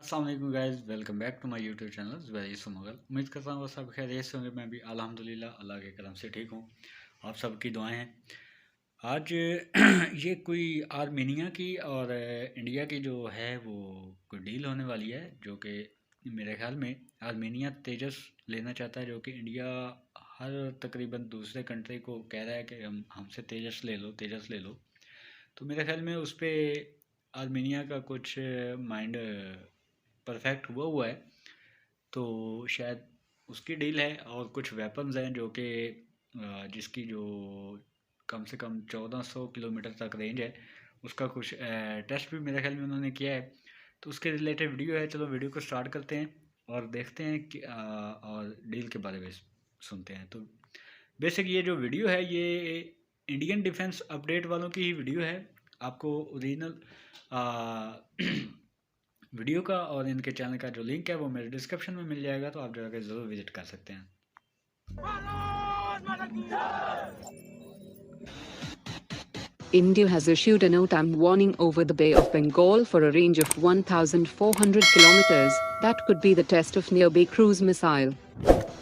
अस्सलाम वालेकुम guys, welcome back to my YouTube channel very सुमगल। उम्मीद करता हूँ सब खैरियत से होंगे। मैं भी अल्हम्दुलिल्लाह अल्लाह के करम से ठीक हूँ। आप सबकी दुआएं हैं। आज ये कोई आर्मेनिया की और इंडिया की जो है वो कोई डील होने वाली है, जो कि मेरे ख्याल में आर्मेनिया तेजस लेना चाहता है, जो कि इंडिया हर तकरीबन दूसरे कंट्री को कह रहा है कि हमसे तेजस ले लो, तेजस ले लो। तो मेरे ख्याल में उस पर आर्मेनिया का कुछ माइंड परफेक्ट हुआ है, तो शायद उसकी डील है। और कुछ वेपन्स हैं जो कि जिसकी जो कम से कम 1400 किलोमीटर तक रेंज है, उसका कुछ टेस्ट भी मेरे ख्याल में उन्होंने किया है। तो उसके रिलेटेड वीडियो है। चलो वीडियो को स्टार्ट करते हैं और देखते हैं कि और डील के बारे में सुनते हैं। तो बेसिक ये जो वीडियो है ये इंडियन डिफेंस अपडेट वालों की ही वीडियो है। आपको ओरिजिनल वीडियो का और इनके चैनल का जो लिंक है वो मेरे डिस्क्रिप्शन में मिल जाएगा, तो आप जाकर ज़रूर विजिट कर सकते हैं। India has issued a NOTAM warning over the Bay of Bengal for a range of 1,400 kilometers that could be the test of Nirbhay cruise missile.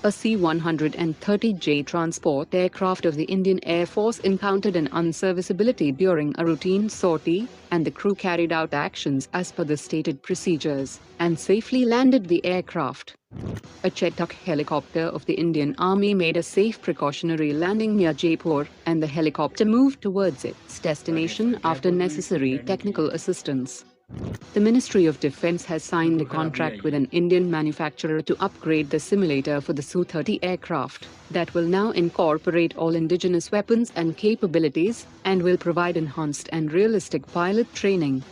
A C-130J transport aircraft of the Indian Air Force encountered an unserviceability during a routine sortie, and the crew carried out actions as per the stated procedures, and safely landed the aircraft. A Chetak helicopter of the Indian Army made a safe precautionary landing near Jaipur, and the helicopter moved towards its destination after necessary technical assistance. The Ministry of Defence has signed a contract with an Indian manufacturer to upgrade the simulator for the Su-30 aircraft that will now incorporate all indigenous weapons and capabilities, and will provide enhanced and realistic pilot training.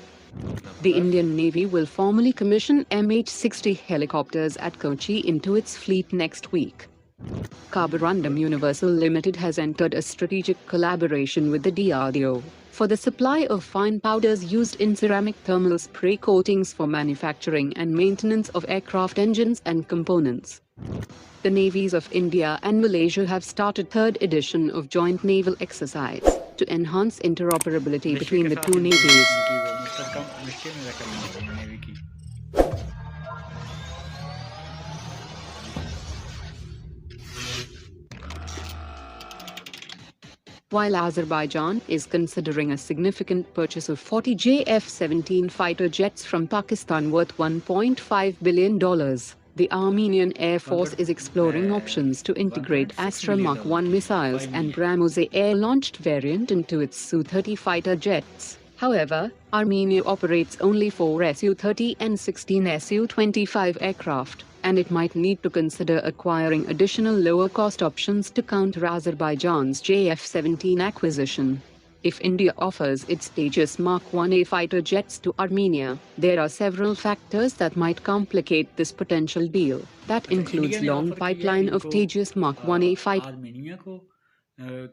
The Indian Navy will formally commission MH-60 helicopters at Kochi into its fleet next week. Carborundum Universal Limited has entered a strategic collaboration with the DRDO for the supply of fine powders used in ceramic thermal spray coatings for manufacturing and maintenance of aircraft engines and components. The navies of India and Malaysia have started third edition of joint naval exercise to enhance interoperability between the two navies. While Azerbaijan is considering a significant purchase of 40 F-17 fighter jets from Pakistan worth $1.5 billion, the Armenian Air Force is exploring options to integrate Astra Mark 1 missiles and BrahMos air-launched variant into its Su-30 fighter jets. However, Armenia operates only 4 Su-30 and 16 Su-25 aircraft, and it might need to consider acquiring additional lower-cost options to counter Azerbaijan's F-17 acquisition. If India offers its Tejas Mark 1A fighter jets to Armenia, there are several factors that might complicate this potential deal. That includes long pipeline of Tejas Mark 1A fighter. Armenia को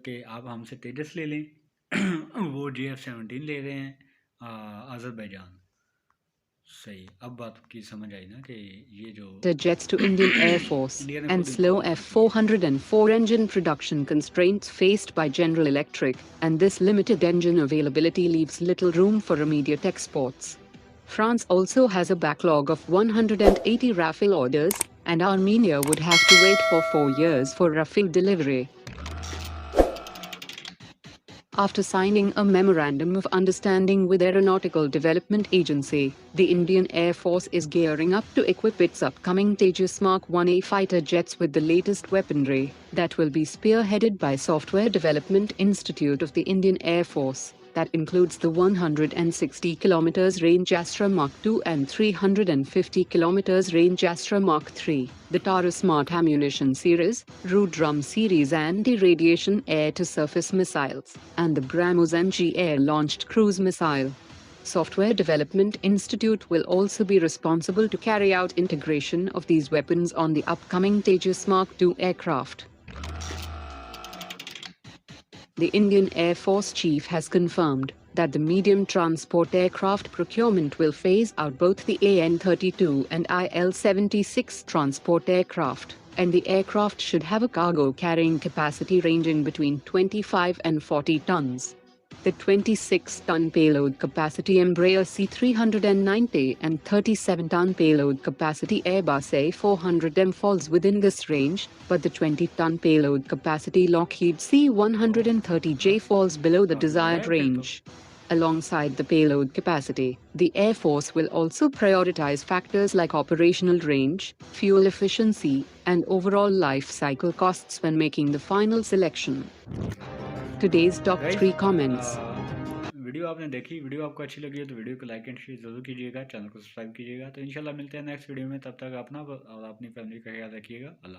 कि आप हमसे तेजस ले लें, वो F-17 ले रहे हैं अज़रबैजान। सही, अब बात की समझ आई ना कि ये जो The jets to Indian Air Force and slow F-404 engine production constraints faced by General Electric, and this limited engine availability leaves little room for immediate exports. France also has a backlog of 180 Rafale orders, and Armenia would have to wait for 4 years for Rafale delivery. After signing a Memorandum of Understanding with Aeronautical Development Agency, the Indian Air Force is gearing up to equip its upcoming Tejas Mark 1A fighter jets with the latest weaponry that will be spearheaded by Software Development Institute of the Indian Air Force. That includes the 160 km range Astra Mark II and 350 km range Astra Mark III, the Taurus Smart Ammunition Series, Rudram Series anti-radiation air-to-surface missiles, and the BrahMos NG air-launched cruise missile. Software Development Institute will also be responsible to carry out integration of these weapons on the upcoming Tejas Mark II aircraft. The Indian Air Force Chief has confirmed that the medium transport aircraft procurement will phase out both the AN-32 and IL-76 transport aircraft, and the aircraft should have a cargo carrying capacity ranging between 25 and 40 tons. The 26-ton payload capacity Embraer C390 and 37-ton payload capacity Airbus A400M falls within this range, but the 20-ton payload capacity Lockheed C130J falls below the desired range. Alongside the payload capacity, the Air Force will also prioritize factors like operational range, fuel efficiency, and overall life cycle costs when making the final selection. Today's top Guys, 3 comments. Video आपने देखी, video आपको अच्छी लगी है तो video को like and share जरूर कीजिएगा, चैनल को सब्सक्राइब कीजिएगा। तो इंशाल्लाह मिलते हैं नेक्स्ट वीडियो में, तब तक अपना और अपनी फैमिली का ख्याल रखिएगा। अल्लाह।